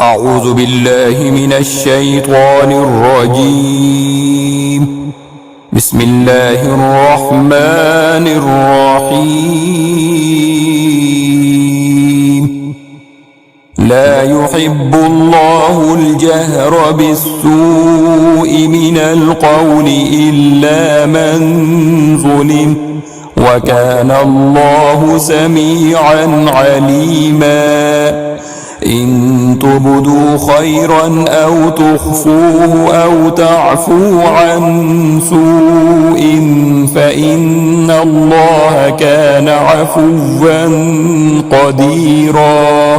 أعوذ بالله من الشيطان الرجيم. بسم الله الرحمن الرحيم. لا يحب الله الجهر بالسوء من القول إلا من ظلم، وكان الله سميعا عليما. إن تبدوا خيرا أو تخفوه أو تعفوا عن سوء فإن الله كان عفوا قديرا.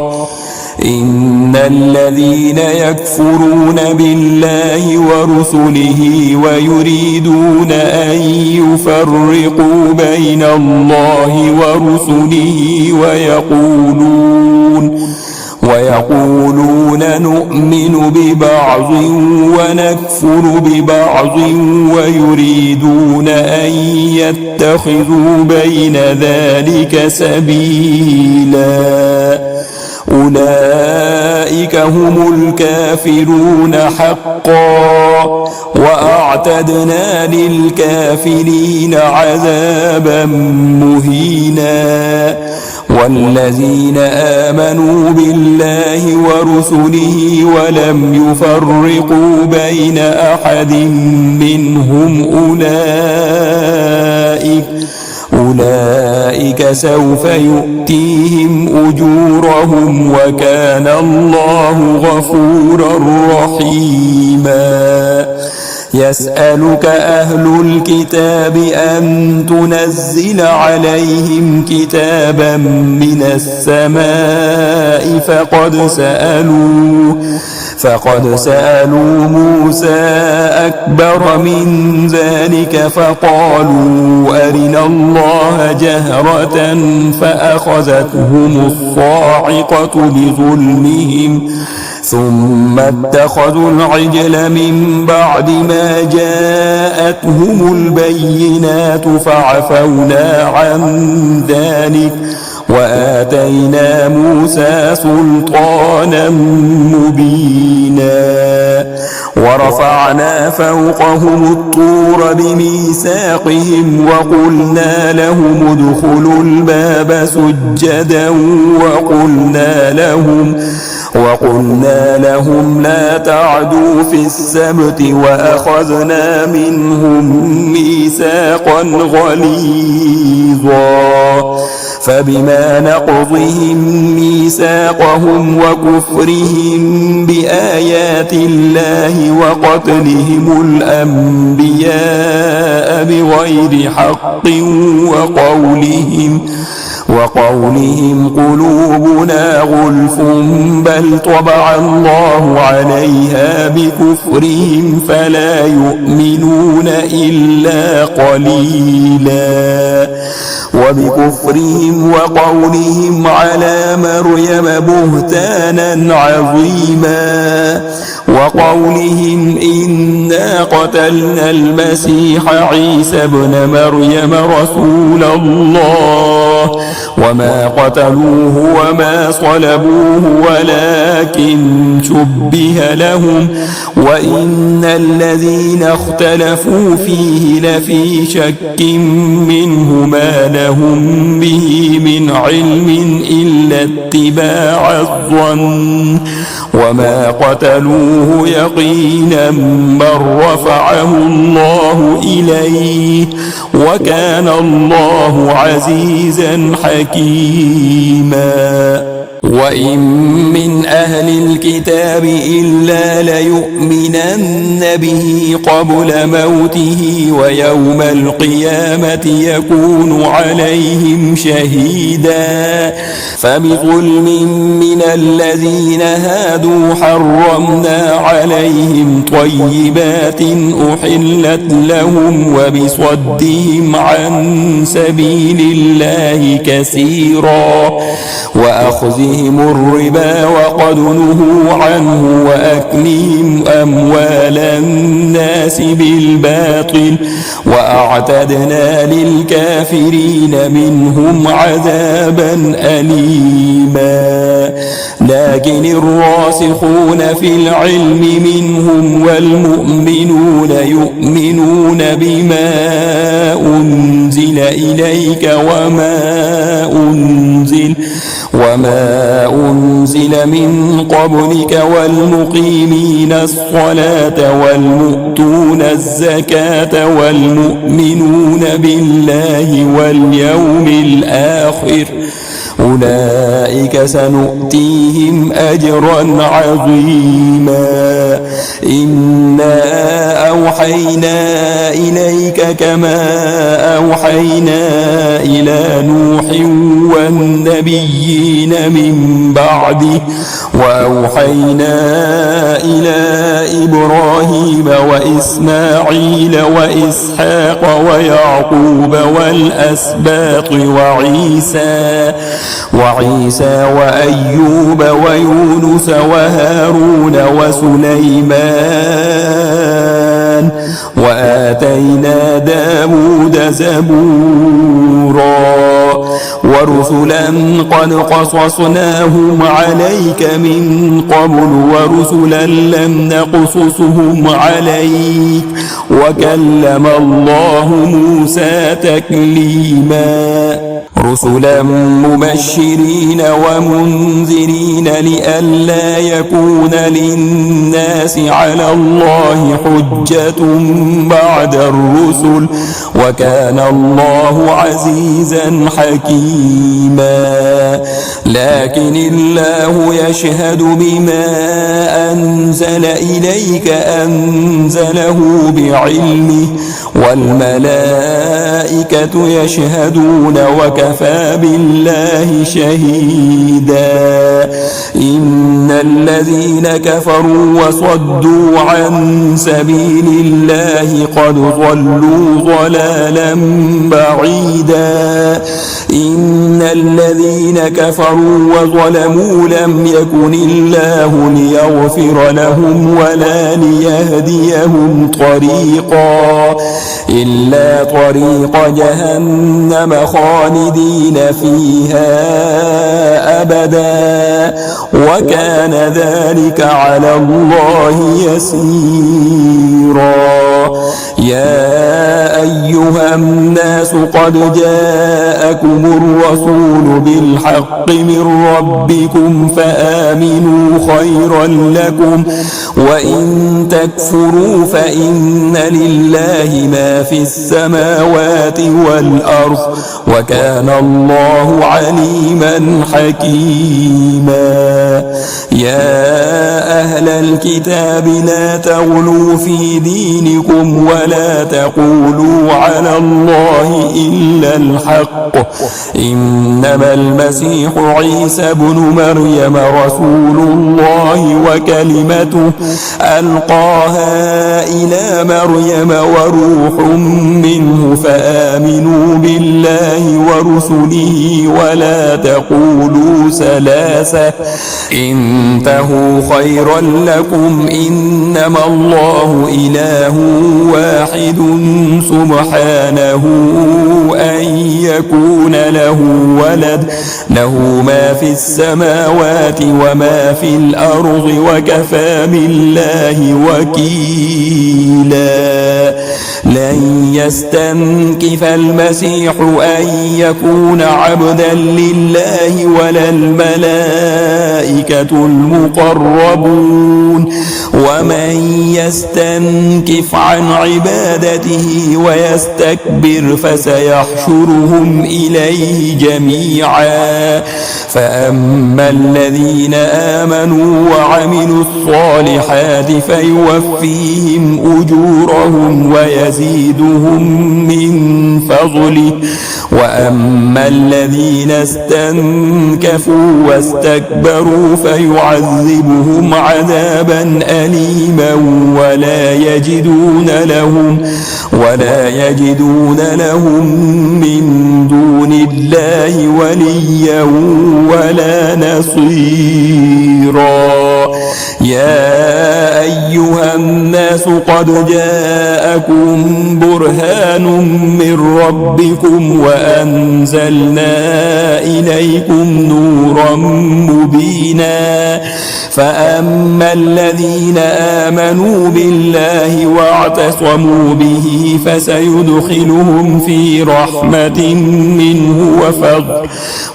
إن الذين يكفرون بالله ورسله ويريدون أن يفرقوا بين الله ورسله ويقولون نؤمن ببعض ونكفر ببعض ويريدون أن يتخذوا بين ذلك سبيلا. أولئك هم الكافرون حقا، وأعتدنا للكافرين عذابا مهينا. والذين آمنوا بالله ورسله ولم يفرقوا بين أحد منهم أولئك سوف يؤتيهم أجورهم، وكان الله غفورا رحيما. يسألك أهل الكتاب أن تنزل عليهم كتابا من السماء فقد سألوا موسى أكبر من ذلك فقالوا أرنا الله جهرة فأخذتهم الصاعقة بظلمهم ثم اتخذوا العجل من بعد ما جاءتهم البينات فعفونا عن ذلك وآتينا موسى سلطانا مبينا. ورفعنا فوقهم الطور بميثاقهم وقلنا لهم ادخلوا الباب سجدا وقلنا لهم لا تعدوا في السبت وأخذنا منهم ميثاقا غليظا. فبما نقضهم ميثاقهم وكفرهم بآيات الله وقتلهم الأنبياء بغير حق وقولهم قلوبنا غلف بل طبع الله عليها بكفرهم فلا يؤمنون إلا قليلا. وبكفرهم وقولهم على مريم بهتانا عظيما. وقولهم إنا قتلنا المسيح عيسى ابن مريم رسول الله وما قتلوه وما صلبوه ولكن شبه لهم وإن الذين اختلفوا فيه لفي شك منه ما لهم به من علم إلا اتباع الظن وما قتلوه يقينا بل رفعه الله إليه وكان الله عزيزا حكيما. وإن من أهل الكتاب إلا ليؤمنن به قبل موته ويوم القيامة يكون عليهم شهيدا. فبظلم من الذين هادوا حرمنا عليهم طيبات أحلت لهم وبصدهم عن سبيل الله كثيرا وأخذهم الربا وقد نهوا وصدوا عنه وأكلهم أموال الناس بالباطل وأعتدنا للكافرين منهم عذابا أليما. لكن الراسخون في العلم منهم والمؤمنون يؤمنون بما أنزل إليك وما أنزل من قبلك والمقيمين الصلاة والمؤتون الزكاة والمؤمنون بالله واليوم الآخر أولئك سنؤتيهم أجرا عظيما. إنا أوحينا إليك كما أوحينا إلى نوح والنبيين من بعده وأوحينا إلى إبراهيم وإسماعيل وإسحاق ويعقوب والأسباط وعيسى وأيوب ويونس وهارون وسليمان وآتينا داود زبورا ورسلا قد قصصناهم عليك من قبل ورسلا لم نقصصهم عليك وكلم الله موسى تكليما. رسلا مبشرين ومنذرين لئلا يكون للناس على الله حجة بعد الرسل وكان الله عزيزا حكيما. لكن الله يشهد بما أنزل إليك أنزله بعلمه والملائكة يشهدون وكفى بالله شهيدا. إن الذين كفروا وصدوا عن سبيل الله قد ضلوا ضلالا بعيدا. إن الذين كفروا وظلموا لم يكن الله ليغفر لهم ولا ليهديهم طريقا إلا طريق جهنم خالدين فيها أبدا وكان ذلك على الله يسيرا. يا أيها الناس قد جاءكم الرسول بالحق من ربكم فآمنوا خيرا لكم وإن تكفروا فإن لله ما في السماوات والأرض وكان الله عليما حكيما. يا أهل الكتاب لا تغلوا في دينكم ولا تقولوا على الله إلا الحق إنما المسيح عيسى بن مريم رسول الله وكلمته ألقاها إلى مريم وروح منه فآمنوا بالله ورسله ولا تقولوا ثلاثة انتهوا خيرا لكم إنما الله إله واحد سبحانه أن يكون له ولد له ما في السماوات وما في الأرض وكفى بالله وكيلا. لن يستنكف المسيح أن يكون عبدا لله ولا الملائكة المقربون ومن يستنكف عن عبادته ويستكبر فسيحشرهم إليه جميعا. فأما الذين آمنوا وعملوا الصالحات فيوفيهم أجورهم ويزيدهم من فضله وأما الذين استنكفوا واستكبروا فيعذبهم عذابا أليما ولا يجدون لهم من دون الله وليا ولا نصيرا. يا أيها الناس قد جاءكم برهان من ربكم وأنزلنا إليكم نورا مبينا. فأما الذين آمنوا بالله واعتصموا به فسيدخلهم في رحمة منه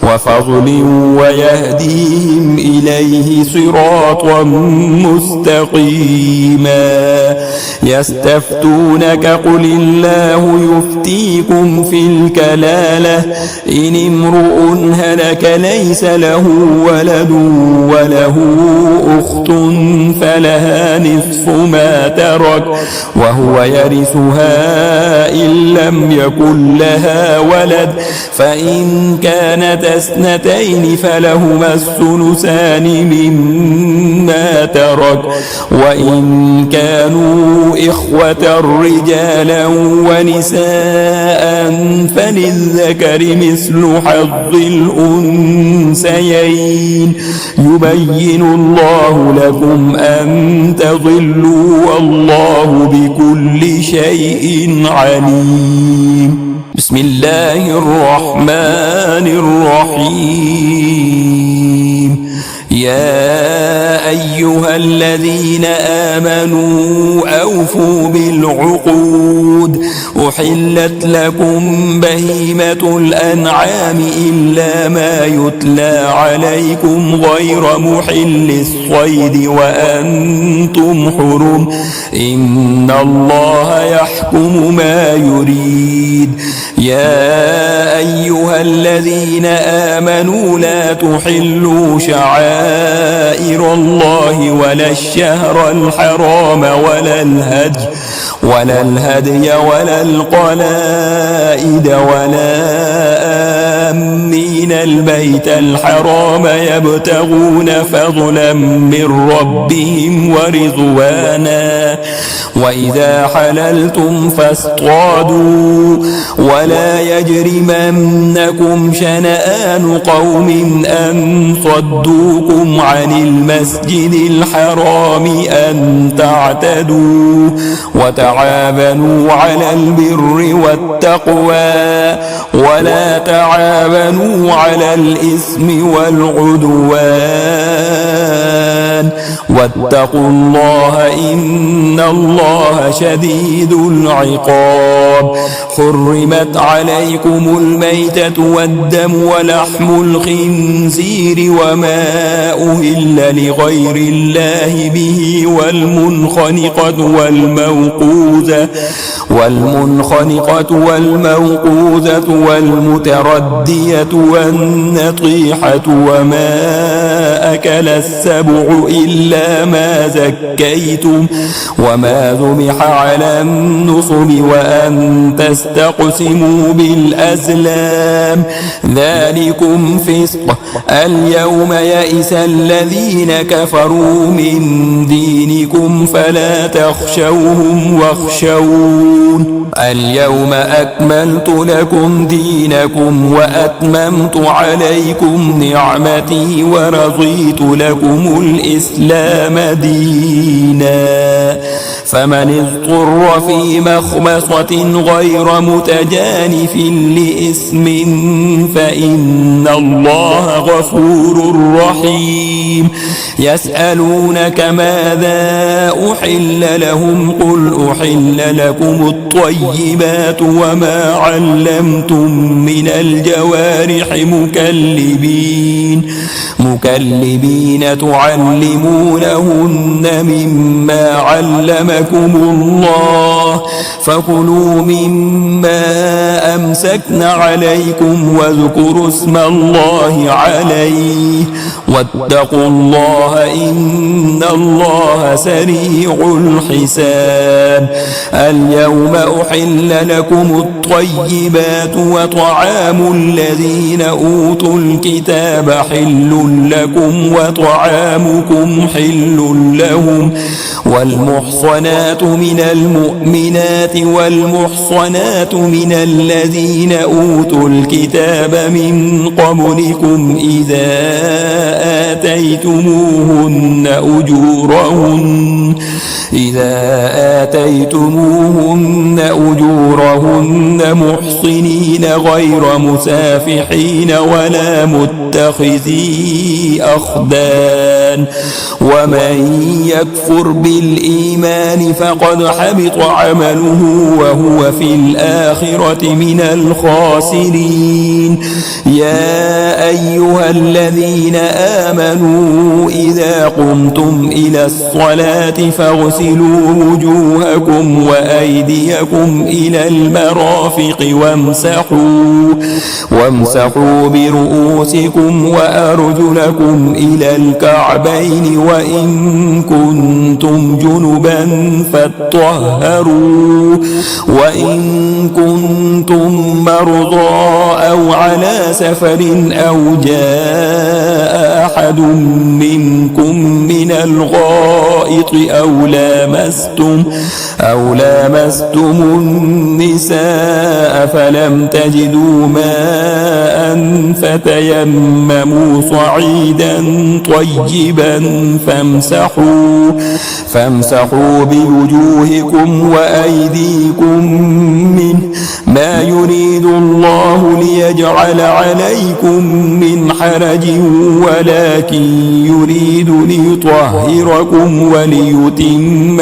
وفضل ويهديهم إليه صراطا مستقيما. يستفتونك قل الله يفتيكم في الكلالة إن امرؤ هلك ليس له ولد وله أخت فلها نصف ما ترك وهو يرثها إن لم يكن لها ولد فإن كانت اثنتين فلهما الثلثان مما ترك وإن كانوا إخوة رجالا ونساء فللذكر مثل حظ الأنثيين يبين الله لكم أن تضلوا والله بكل شيء عليم. بسم الله الرحمن الرحيم. يا أيها الذين آمنوا أوفوا بالعقود أحلت لكم بهيمة الأنعام إلا ما يتلى عليكم غير محل الصيد وأنتم حرم إن الله يحكم ما يريد. يا أيها الذين آمنوا لا تحلوا شعائر الله ولا الشهر الحرام ولا الهدي ولا القلائد ولا آمين البيت الحرام يبتغون فضلا من ربهم ورضوانا وإذا حللتم فاصطادوا ولا يجرمنكم شنآن قوم أن صدوكم عن المسجد الحرام أن تعتدوا وتعاونوا على البر والتقوى ولا تعاونوا على الإثم والعدوان واتقوا الله إن الله شديد العقاب. حرمت عليكم الميتة والدم ولحم الخنزير وما أهل لغير الله به والمنخنقة والموقوذة والمتردية والنطيحة وما أكل السبع إلا ما زكيتم وما ذبح على النصب وأن تستقسموا بالأزلام ذلكم فسق. اليوم يئس الذين كفروا من دينكم فلا تخشوهم واخشون. اليوم أكملت لكم دينكم وأتممت عليكم نعمتي ورضيت لكم الإسلام دينا. فمن اضطر في مخمصة غير متجانف لإثم فإن الله غفور رحيم. يسألونك ماذا أحل لهم قل أحل لكم الطيبات وما علمتم من الجوارح مكلبين تعلمونهن مما علمكم الله فكلوا مما أمسكن عليكم واذكروا اسم الله عليه واتقوا الله إن الله سريع الحساب. اليوم أحل لكم الطيبات وطعام الذين أوتوا الكتاب حل لكم وطعامكم حل لهم والمحصنات من المؤمنات والمحصنات من الذين أوتوا الكتاب من قبلكم إذا آتيتموهن أجورهن محصنين غير مسافحين ولا متخذي أخدان. ومن يكفر بالإيمان فقد حبط عمله وهو في الآخرة من الخاسرين. يا أيها الذين آمنوا إذا قمتم إلى الصلاة فاغسلوا وجوهكم وأيديكم إلى المرافق وامسحوا برؤوسكم وأرجلكم إلى الكعبين وإن كنتم جنبا فاطهروا وإن كنتم مرضى أو على سفر أو جاء أحد منكم من الغائط أو لامستم النساء فلم تجدوا ماء فتيمموا صعيدا طيبا فامسحوا بوجوهكم وأيديكم منه ما يريد الله ليجعل عليكم من حرج ولكن يريد ليطهركم وليتم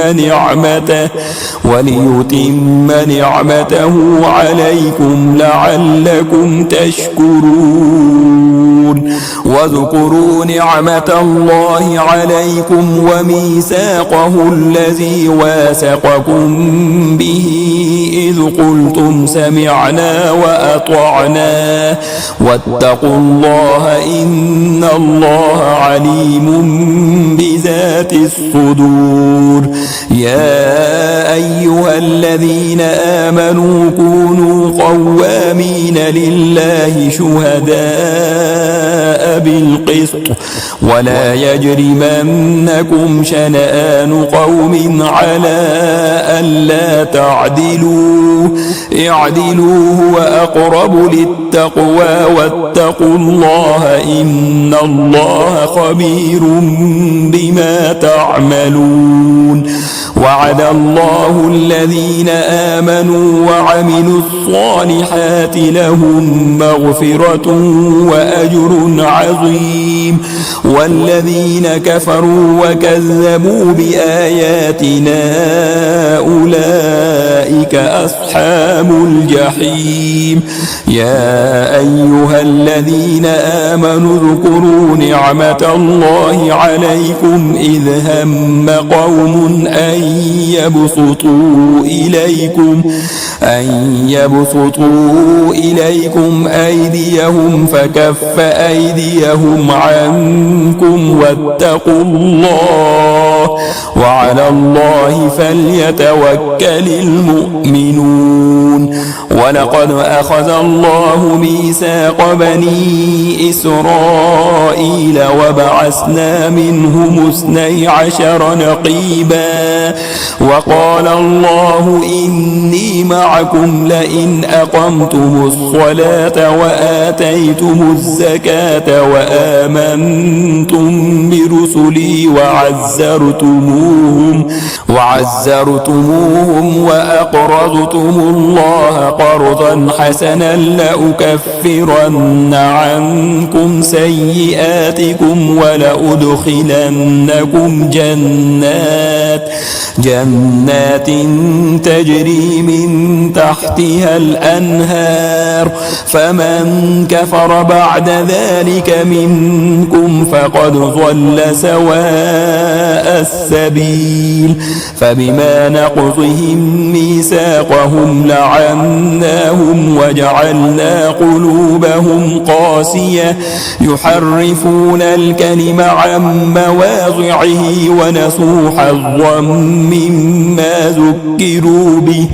نعمته عليكم لعلكم تشكرون. واذكروا نعمة الله عليكم وميثاقه الذي واثقكم به إذ قلتم سمعنا وأطعنا واتقوا الله إن الله عليم بذات الصدور. يا أيها الذين آمنوا كونوا قوامين لله شهداء بالقسط ولا يجرمنكم شنآن قوم على ألا تعدلوا اعدلوا هو أقرب للتقوى واتقوا الله إن الله خبير بما تعملون. وعد الله الذين آمنوا وعملوا الصالحات لهم مغفرة وأجر عظيم. والذين كفروا وكذبوا بآياتنا أولئك أصحاب الجحيم. يا أيها الذين آمنوا اذكروا نعمة الله عليكم إذ هم قوم أن يبسطوا إليكم أيديهم فكف أيديهم عنكم واتقوا الله وعلى الله فليتوكل المؤمنون. ولقد أخذ الله ميثاق بني إسرائيل وبعثنا منهم 12 نقيبا وقال الله إني معكم لئن أقمتم الصلاة وآتيتم الزكاة وآمنتم برسلي وعزرتموهم وأقرضتم الله قرضا حسنا لأكفرن عنكم سيئاتكم ولأدخلنكم جنات تجري من تحتها الأنهار فمن كفر بعد ذلك منكم فقد ضل سواء السبيل. سبيل فبما نقضهم ميثاقهم لعناهم وجعلنا قلوبهم قاسية يحرفون الكلم عن مواضعه ونسوا حظا مما ذكروا به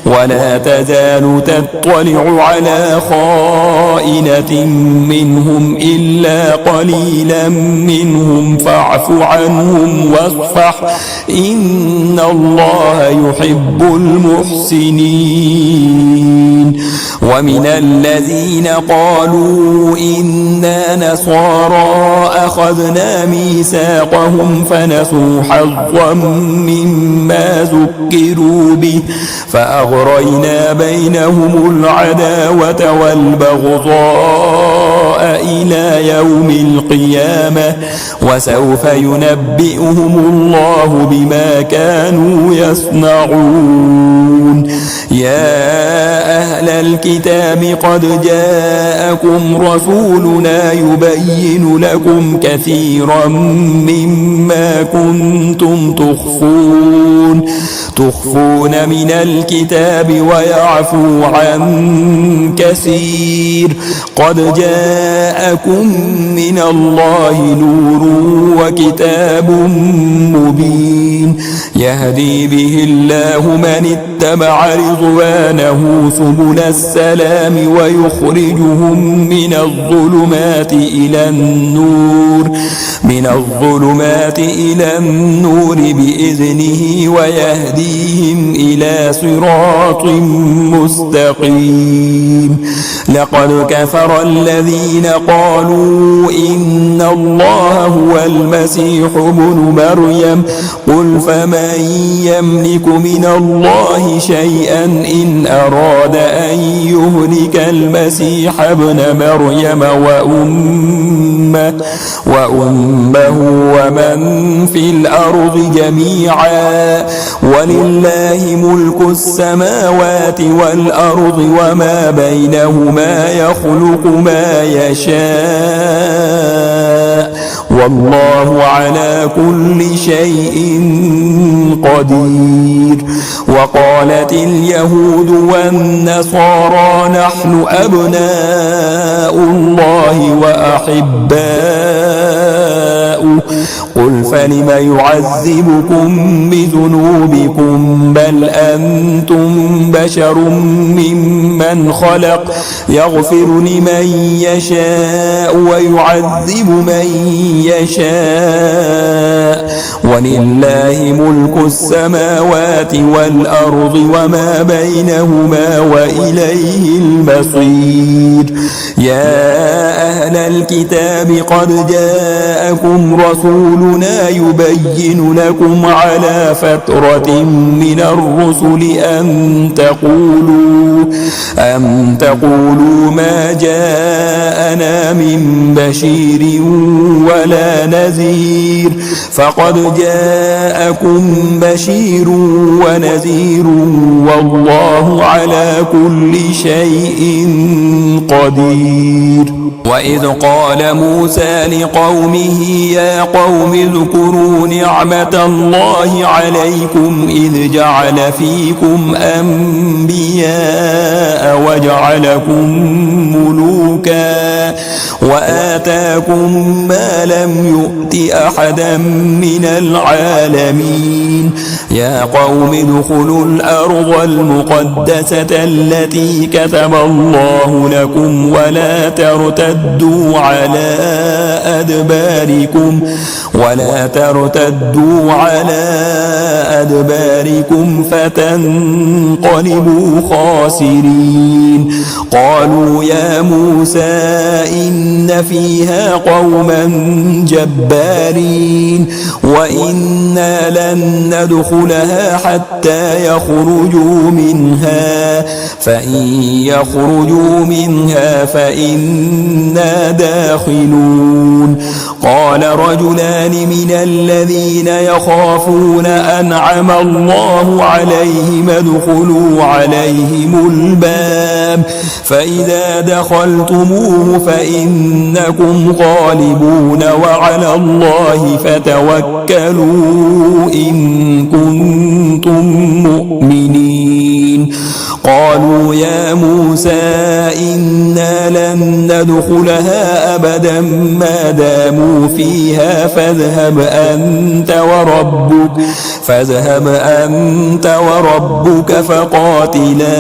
ولا تزال تطلع على خائنة منهم إلا قليلا منهم فاعف عنهم واصفح إن الله يحب المحسنين ومن الذين قالوا إنا نصارى أخذنا ميثاقهم فنسوا حظا مما ذكروا به فأغرينا بينهم العداوة والبغضاء إلى يوم القيامة وسوف ينبئهم الله بما كانوا يصنعون يا أهل الكتاب قد جاءكم رسولنا يبين لكم كثيرا مما كنتم تخفون من الكتاب ويعفو عن كثير قد جاءكم من الله نور وكتاب مبين يهدي به الله من اتبع رضوانه سبل السلام ويخرجهم من الظلمات إلى النور بإذنه ويهديهم إلى صراط مستقيم لقد كفر الذين قالوا إن الله هو المسيح ابن مريم قل فمن يملك من الله شيئا إن أراد أن يهلك المسيح ابن مريم وأمه ومن في الأرض جميعا ولله ملك السماوات والأرض وما بينهما يخلق ما يشاء والله على كل شيء قدير وقالت اليهود والنصارى نحن أبناء الله وأحباؤه قل فلم يعذبكم بذنوبكم بل أنتم بشر ممن خلق يغفر لمن يشاء ويعذب من يشاء ولله ملك السماوات والأرض وما بينهما وإليه المصير يا أهل الكتاب قد جاءكم رسولنا يبين لكم على فترة من الرسل أن تقولوا ما جاءنا من بشير ولا نذير فقد جاءكم بشير ونذير والله على كل شيء قدير وإذ قال موسى لقومه يا قوم اذكروا نعمة الله عليكم إذ جعل فيكم أنبياء وجعلكم ملوكا وآتاكم ما لم يؤت أحدا من العالمين يا قوم ادخلوا الأرض المقدسة التي كتب الله لكم ولا ترتدوا على أدباركم فتنقلبوا خاسرين قالوا يا موسى إن فيها قوما جبارين وإنا لن ندخلها حتى يخرجوا منها فإن يخرجوا منها فإنا داخلون قال رجلان من الذين يخافون أنعم الله عليهم ادخلوا عليهم الباب فإذا دخلتموه فإنكم غالبون وعلى الله فتوكلوا إن يا موسى إنا لن ندخلها أبدا ما داموا فيها فاذهب أنت وربك فقاتلا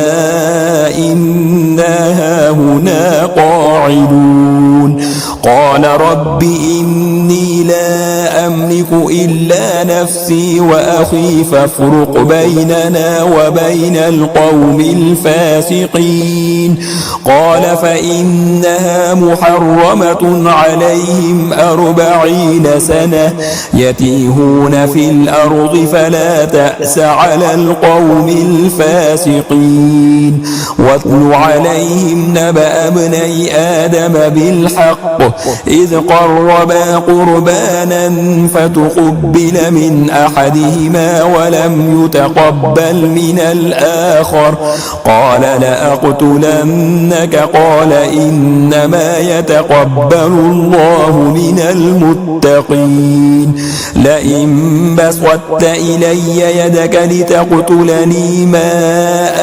إنا هاهنا قاعدون قال رب إني لا أملك إلا نفسي وأخي فافرق بيننا وبين القوم الفاسقين قال فإنها محرمة عليهم 40 سنة يتيهون في الأرض فلا تأس على القوم الفاسقين واتل عليهم نبأ ابني آدم بالحق إذ قربا قربانا فتقبل من أحدهما ولم يتقبل من الآخر قال لأقتلنك قال إنما يتقبل الله من المتقين لئن بسطت إلي يدك لتقتلني ما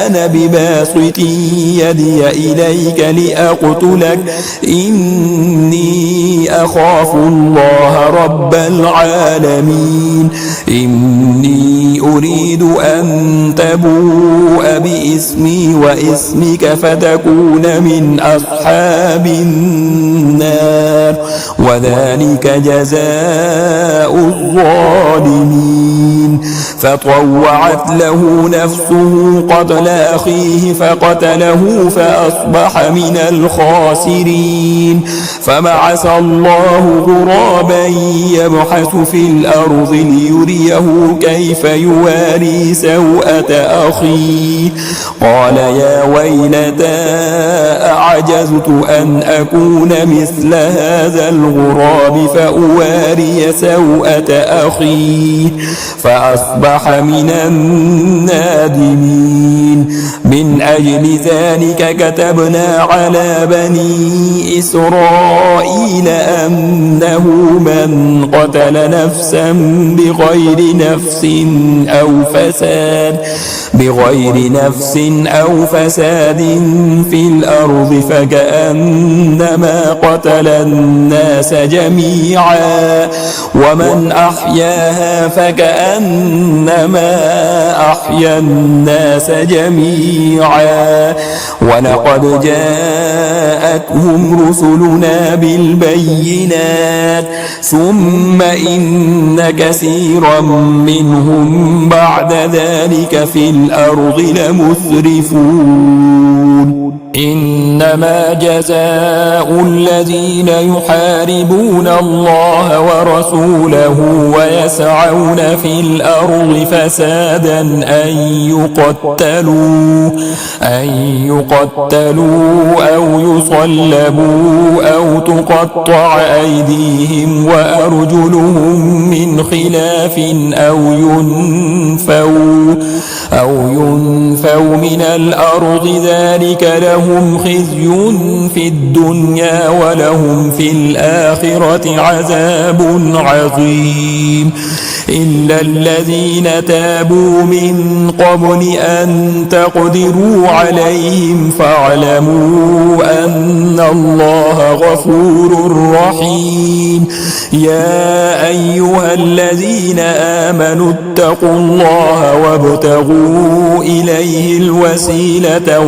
أنا بباسط يدي إليك لأقتلك إني أخاف الله رب العالمين إني أريد أن تبوء باسمي واسمك فتكون من أصحاب النار وذلك جزاء الظالمين فطوعت له نفسه قتل أخيه فقتله فأصبح من الخاسرين فبعث الله غرابا يبحث في الأرض ليريه كيف يواري سوءة أخيه قال يا ويلتى أعجزت أن أكون مثل هذا الغراب فأواري سوءة أخيه فأصبح من النادمين من أجل ذلك كتبنا على بني إسرائيل أنه من قتل نفسا بغير نفس أو فساد في الأرض فكأنما قتل الناس جميعا ومن أحياها فكأنما أحيا الناس جميعا ولقد جاءتهم رسلنا بالبينات ثم إن كثيرا منهم بعد ذلك في الأرض لمسرفون إنما جزاء الذين يحاربون الله ورسوله ويسعون في الأرض فسادا أن يقتلوا أو يصلبوا أو تقطع أيديهم وأرجلهم من خلاف أو ينفوا من الأرض ذلك لهم خزي في الدنيا ولهم في الآخرة عذاب عظيم إلا الذين تابوا من قبل أن تقدروا عليهم فاعلموا أن الله غفور رحيم يا أيها الذين آمنوا اتقوا الله وابتغوا إليه الوسيلة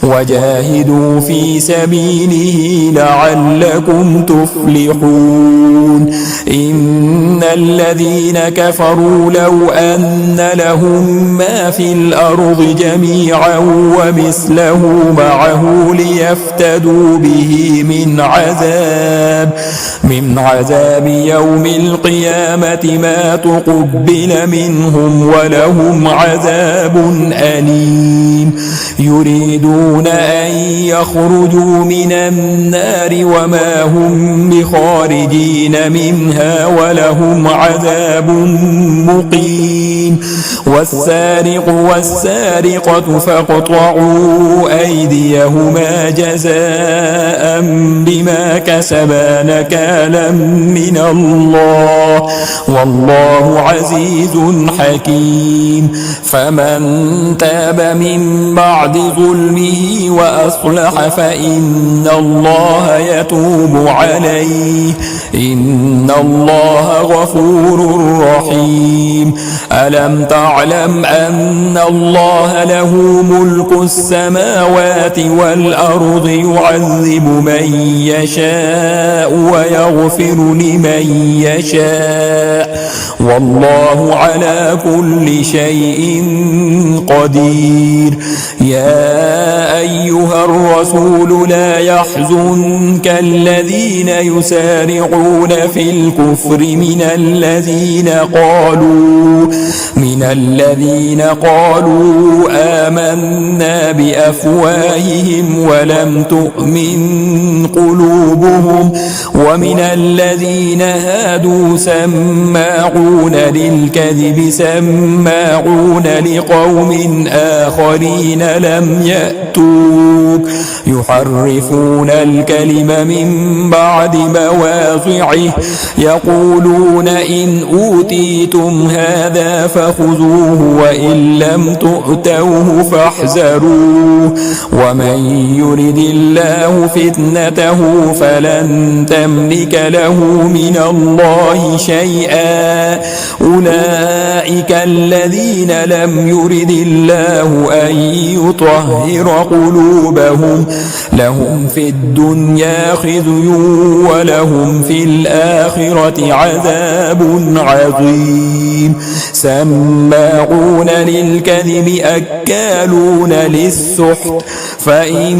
وجاهدوا في سبيله لعلكم تفلحون إن الذين كفروا لو أن لهم ما في الأرض جميعا ومثله معه ليفتدوا به من عذاب يوم القيامة ما تقبل منهم ولهم عذاب أليم يريدون أن يخرجوا من النار وما هم بخارجين منها ولهم ولهم عذاب مقيم والسارق والسارقة فاقطعوا أيديهما جزاء بما كسبا نكالا من الله والله عزيز حكيم فمن تاب من بعد ظلمه وأصلح فإن الله يتوب عليه إن الله غفور رحيم ألم تعلم أن الله له ملك السماوات والأرض يعذب من يشاء ويغفر لمن يشاء والله على كل شيء قدير يا أيها الرسول لا يحزنك الذين يسارعون في الكفر من الذين قالوا آمنا بأفواههم ولم تؤمن قلوبهم ومن الذين هادوا سماعون للكذب سماعون لقوم آخرين لم يأتوك يحرفون الكلم من بعد مواضعه يقولون إن أوتيتم هذا فخذوه وإن لم تؤتوه فاحذروه ومن يرد الله فتنته فلن تملك له من الله شيئا أولئك الذين لم يرد الله أن يطهر قلوبهم لهم في الدنيا خزي ولهم في الآخرة عذاب عظيم سماعون للكذب أكالون للسحت فإن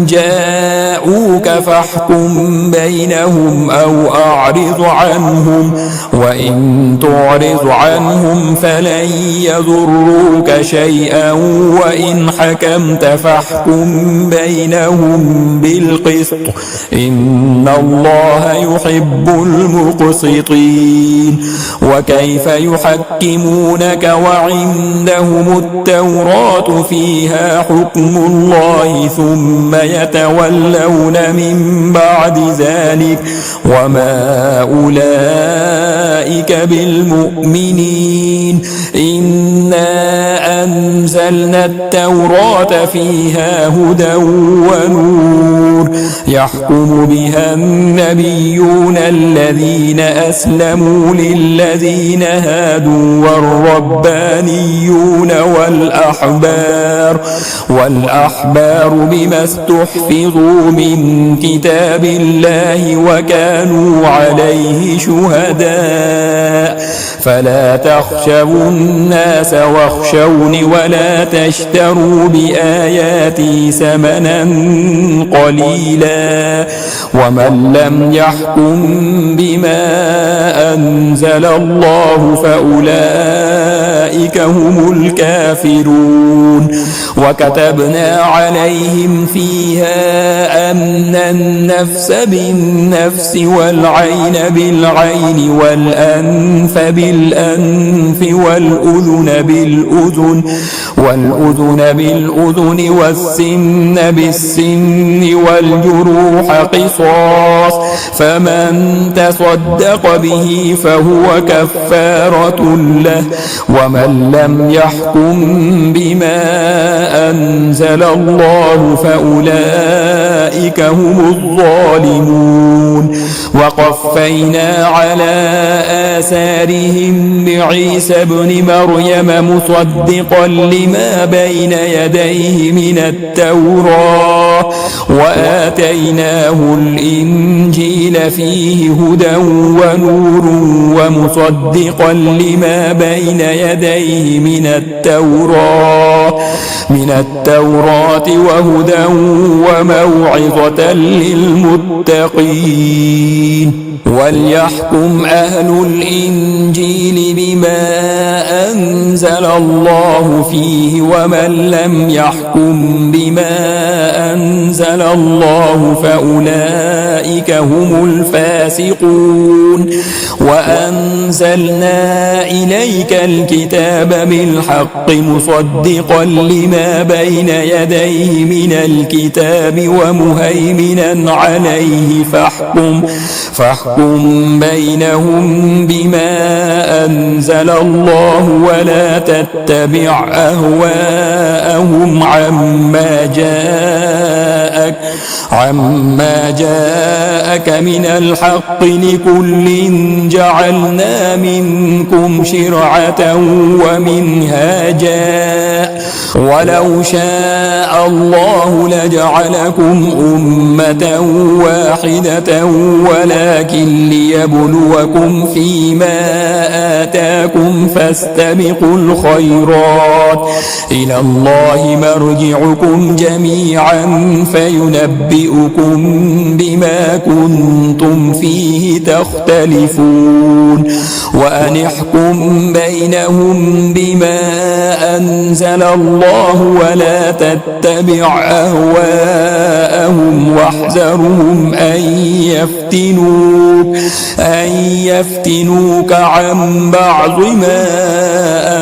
جاءوك فاحكم بينهم أو أعرض عنهم وإن تعرض عنهم فلن يضروك شيئا وإن حكمت فاحكم بينهم بالقسط إن الله يحب المقسطين وكيف يحكمونك وعندهم التوراة فيها حكم الله ثم يتولون من بعد ذلك وما أولئك بالمؤمنين إنا أنزلنا التوراة فيها هدى ونور يحكم بها النبيون الذين أسلموا للذين هادوا والربانيون والأحبار بما استحفظوا من كتاب الله وكانوا عليه شهداء فلا تخشوا الناس واخشوني ولا تشتروا بآياتي ثمنا قليلا ومن لم يحكم بما أنزل الله فأولئك هم الكافرون وكتبنا عليهم فيها أن النفس بالنفس والعين بالعين والأنف بالأنف والأذن بالأذن والسن بالسن والجروح قصاص فمن تصدق به فهو كفارة له ومن لم يحكم بما أنزل الله فأولئك هم الظالمون وقفينا على آثارهم بعيسى ابن مريم مصدقا لما بين يديه من التوراة وآتيناه الإنجيل فيه هدى ونور ومصدقا لما بين يديه من التوراة وهدى وموعظة للمتقين وليحكم أهل الإنجيل بما أنزل أنزل الله فيه ومن لم يحكم بما أنزل الله فأولئك هم الفاسقون وأنزلنا إليك الكتاب بالحق مصدقا لما بين يديه من الكتاب ومهيمنا عليه فاحكم بينهم بما أنزل الله ولا تتبع أهواءهم عما جاءك من الحق لكل جعلنا منكم شرعة ومنهاجا ولو شاء الله لجعلكم أمة واحدة ولكن ليبلوكم فيما آتاكم فاستبقوا الخيرات إلى الله مرجعكم جميعا فينبئكم بما كنتم فيه تختلفون وأن احكم بينهم بما أنزل الله ولا تتبع أهواءهم واحذرهم أن يفتنوك عن بعض ما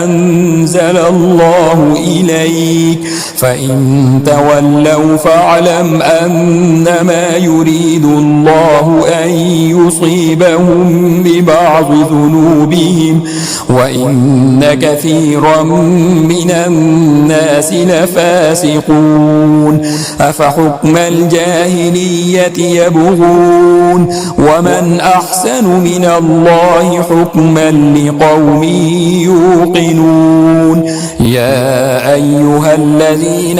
أنزل الله إليك فإن تولوا فاعلم أنما يريد الله أن يصيبهم ببعض ذنوبهم وإن كثيرا من الناس لفاسقون أفحكم الجاهلية يبغون ومن أحسن من الله حكما لقوم يوقنون يا أيها الذين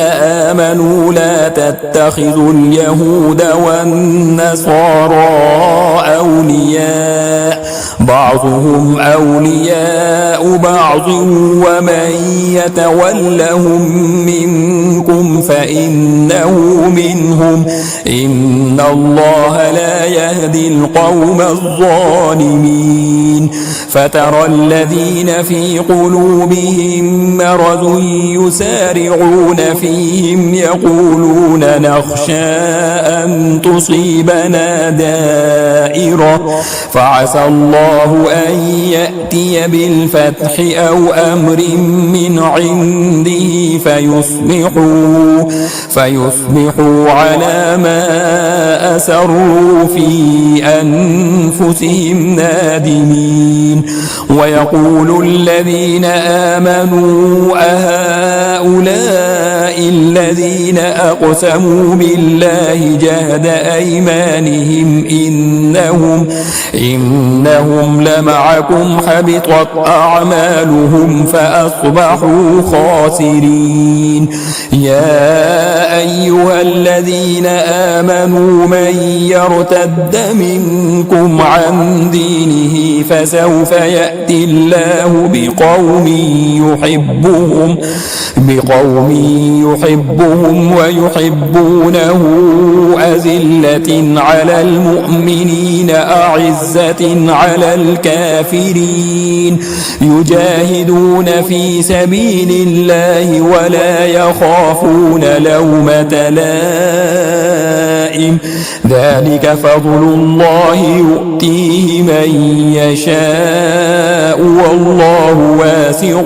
آمنوا لا تتخذوا اليهود والنصارى أولياء بعضهم أولياء بعض ومن يتولهم منكم فإنه منهم إن الله لا يهدي القوم الظالمين فترى الذين في قلوبهم مرض يسارعون فيهم يقولون نخشى أن تصيبنا دائرة فعسى الله أن يأتي بالفتح أو أمر من عنده فيصبحوا على ما أسروا في أنفسهم نادمين ويقول الذين آمنوا أهؤلاء الذين أقسموا بالله جهد أيمانهم إنهم لمعكم حبطت أعمالهم فأصبحوا خاسرين يا أيها الذين آمنوا من يرتد منكم عن دينه فسوف يأتي الله بقوم يحبهم ويحبونه أذلة على المؤمنين أعزة على الكافرين يجاهدون في سبيل الله ولا يخافون لومة لائم ذلك فضل الله يؤتيه من يشاء والله واسع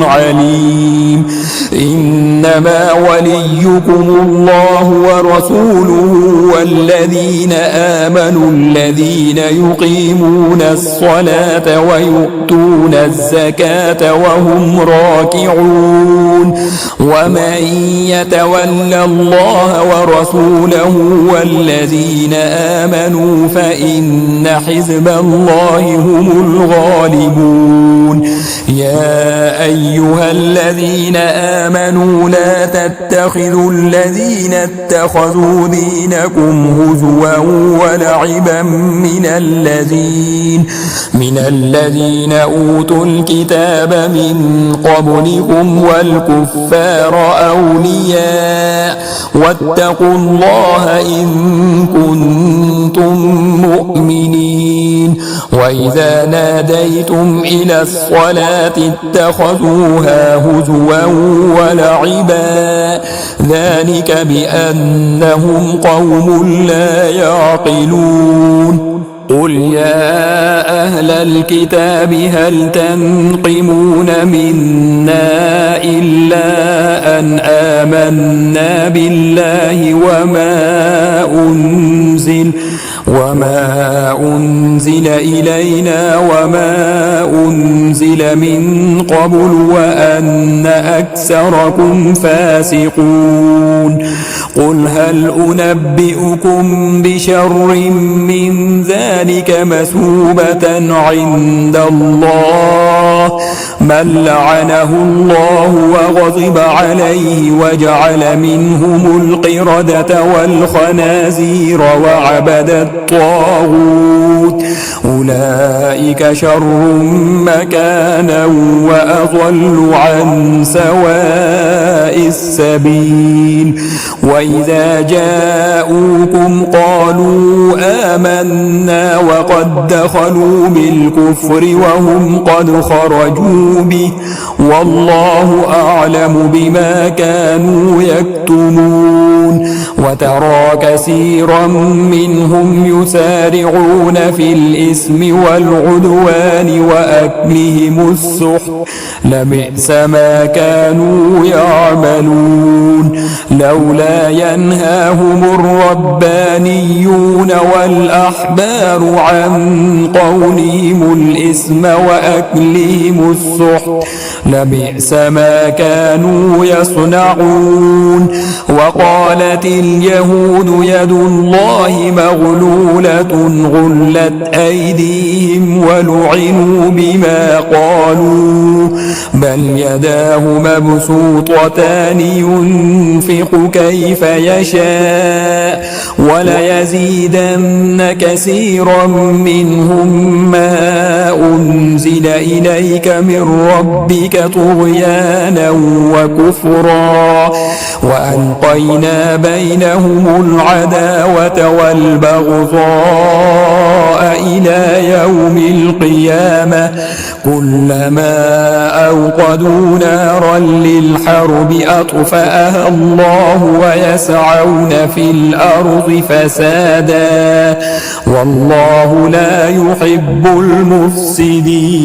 عليم إنما وليكم الله ورسوله والذين آمنوا الذين يقيمون الصلاة ويؤتون الزكاة وهم راكعون ومن يتول الله ورسوله والذين آمنوا فإن حزب الله هم الغالبون يا أيها الذين آمنوا لا تتخذوا الذين اتخذوا دينكم هزوا ولعبا من الذين أوتوا الكتاب من قبلكم والكفار أولياء واتقوا الله إن كنتم مؤمنين وإذا ناديتم قومهم إلى الصلاة اتخذوها هزوا ولعبا ذلك بأنهم قوم لا يعقلون قل يا أهل الكتاب هل تنقمون منا إلا أن آمنا بالله وما أنزل إلينا وما أنزل من قبل وأن أكثركم فاسقون قل هل أنبئكم بشر من ذلك مثوبة عند الله من لعنه الله وغضب عليه وجعل منهم القردة والخنازير وعبد الطاغوت أولئك شر مكانا وأضل عن سواء السبيل وإذا جاءوكم قالوا آمنا وقد دخلوا بالكفر وهم قد خرجوا به والله أعلم بما كانوا يكتمون وترى كثيرا منهم يسارعون في الإثم والعدوان وأكلهم السحت لبئس ما كانوا يعملون لولا ينهاهم الربانيون والأحبار عن قولهم الإثم وأكلهم السحت لبئس ما كانوا يصنعون وقالت اليهود يد الله مغلولة غلت أيديهم ولعنوا بما قالوا بل يداه مبسوطتان ينفق كيف يشاء وليزيدن كثيرا منهم ما أنزل إليك من ربك طغيانا وكفرا وألقينا بينهم العداوة والبغضاء إلى يوم القيامة كلما أوقدوا نارا للحرب أطفأها الله ويسعون في الأرض فسادا والله لا يحب المفسدين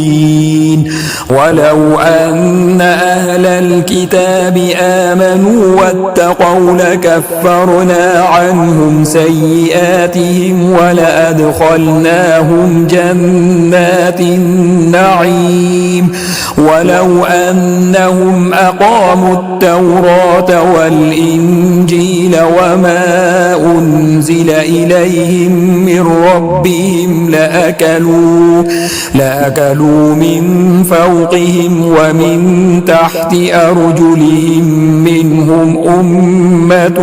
ولو أن أهل الكتاب آمنوا واتقوا لكفرنا عنهم سيئاتهم ولأدخلناهم جنات النعيم ولو أنهم أقاموا التوراة والإنجيل وما أنزل إليهم من ربهم لأكلوا من فوقهم ومن تحت أرجلهم منهم أمة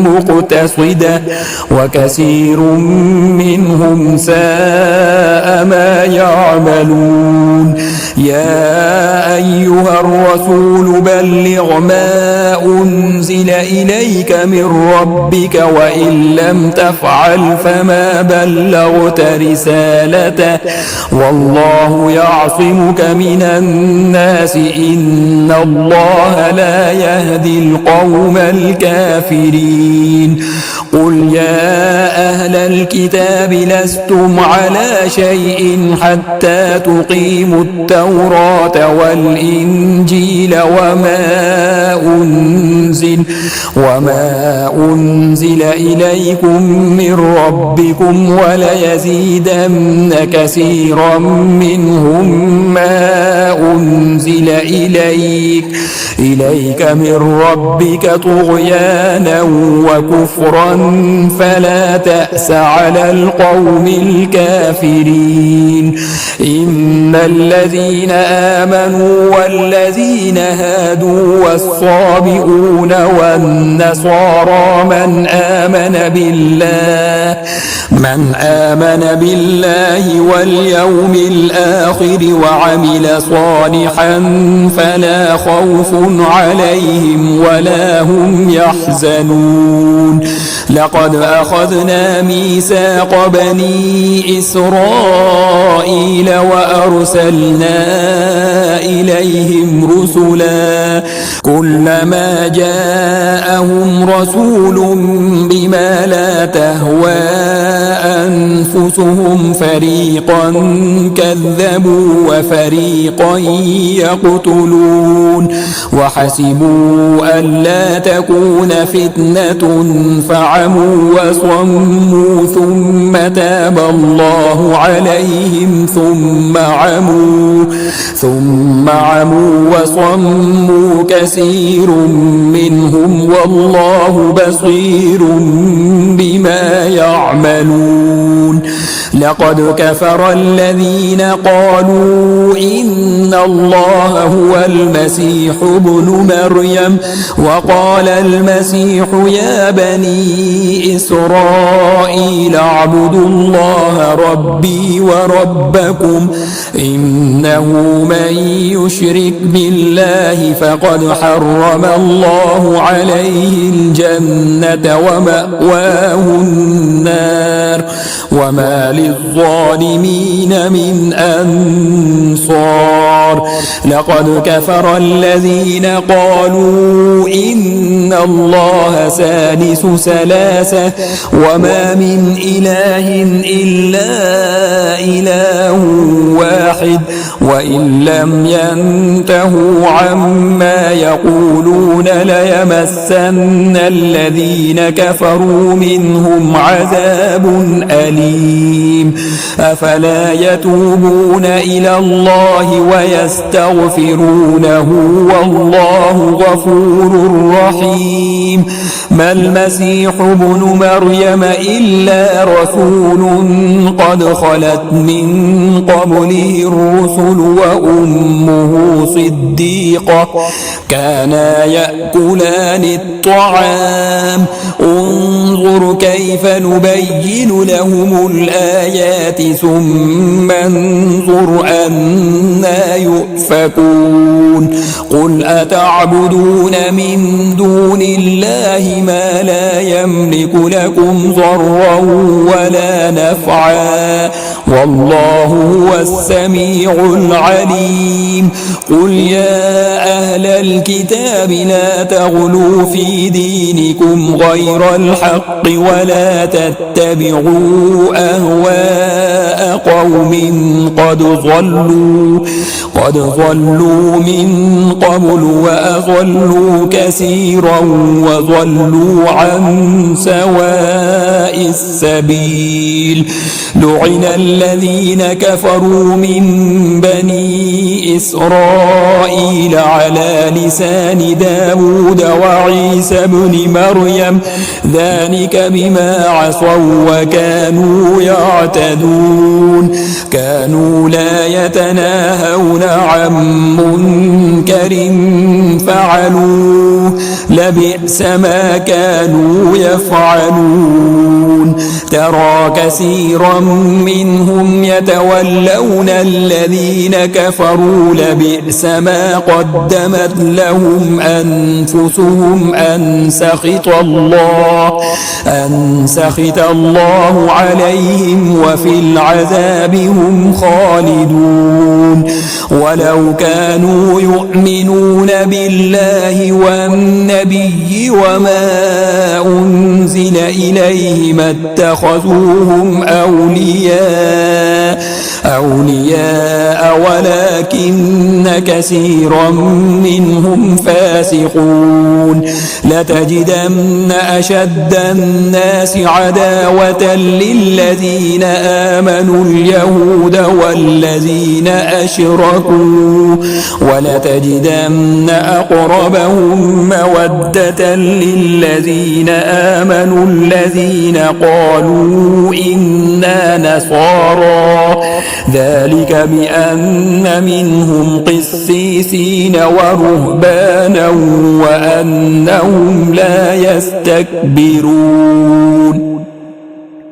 مقتصدة وكثير منهم ساء ما يعملون يا أيها الرسول بلغ ما أنزل إليك من ربك وإن لم تفعل فما بلغت رسالته والله يعصمك من الناس إن الله لا يهدي القوم الكافرين قل يا أهل الكتاب لستم على شيء حتى تقيموا التوراة والإنجيل وما أنزل إليكم من ربكم وليزيدن كثيرا منهم ما أنزل إليك من ربك طغيانا وكفرا فلا تأس على القوم الكافرين إن الذين آمنوا والذين هادوا والصابئون والنصارى من آمن بالله واليوم الآخر وعمل صالحا فلا خوف عليهم ولا هم يحزنون لقد أخذنا ميثاق بني إسرائيل وأرسلنا إليهم رسلا كلما جاءهم رسول بما لا تهوى أنفسهم فريقا كذبوا وفريقا يقتلون وحسبوا ألا تكون فتنة فعموا وصموا ثم تاب الله عليهم ثم عموا وصموا كثير منهم والله بصير بما يعملون لقد كفر الذين قالوا إن الله هو المسيح ابن مريم وقال المسيح يا بني إسرائيل اعبدوا الله ربي وربكم إنه من يشرك بالله فقد حرم الله عليه الجنة ومأواه النار وما للظالمين من أنصار لقد كفر الذين قالوا إن الله ثالث ثلاثة وما من إله إلا إله واحد وإن لم ينتهوا عما يقولون ليمسن الذين كفروا منهم عذاب أليم أفلا يتوبون إلى الله ويستغفرونه والله غفور رحيم ما المسيح ابن مريم إلا رسول قد خلت من قبله الرسل وأمه صديقة كانا يأكلان الطعام انظر كيف نبين لهم الآيات ثم انظر أنا يؤفكون قل أتعبدون من دون الله ما لا يملك لكم ضرا ولا نفعا والله هو السميع العليم قل يا أهل الكتاب لا تغلوا في دينكم غير الحق ولا تتبعوا أهواء قوم قد ضلوا من قبل وأضلوا كثيرا وضلوا عن سواء السبيل لعن الذين كفروا من بني إسرائيل على لسان داود وعيسى بن مريم ذلك بما عصوا وكانوا يعتدون كانوا لا يتناهون عن منكر فعلوه لبئس ما كانوا يفعلون ترى كثيرا منهم يتولون الذين كفروا لبئس ما قدمت لهم أنفسهم أن سخط الله عليهم وفي العذاب هم خالدون ولو كانوا يؤمنون بالله والنبي وما أنزل إليه ما اتخذوهم أولياء ولكن كثيرا منهم فاسقون لتجدن أشد الناس عداوة للذين آمنوا اليهود والذين أشركوا ولتجدن أقربهم مودة للذين آمنوا الذين قالوا إنا نصارى ذلك بأن منهم قسيسين ورهبانا وأنهم لا يستكبرون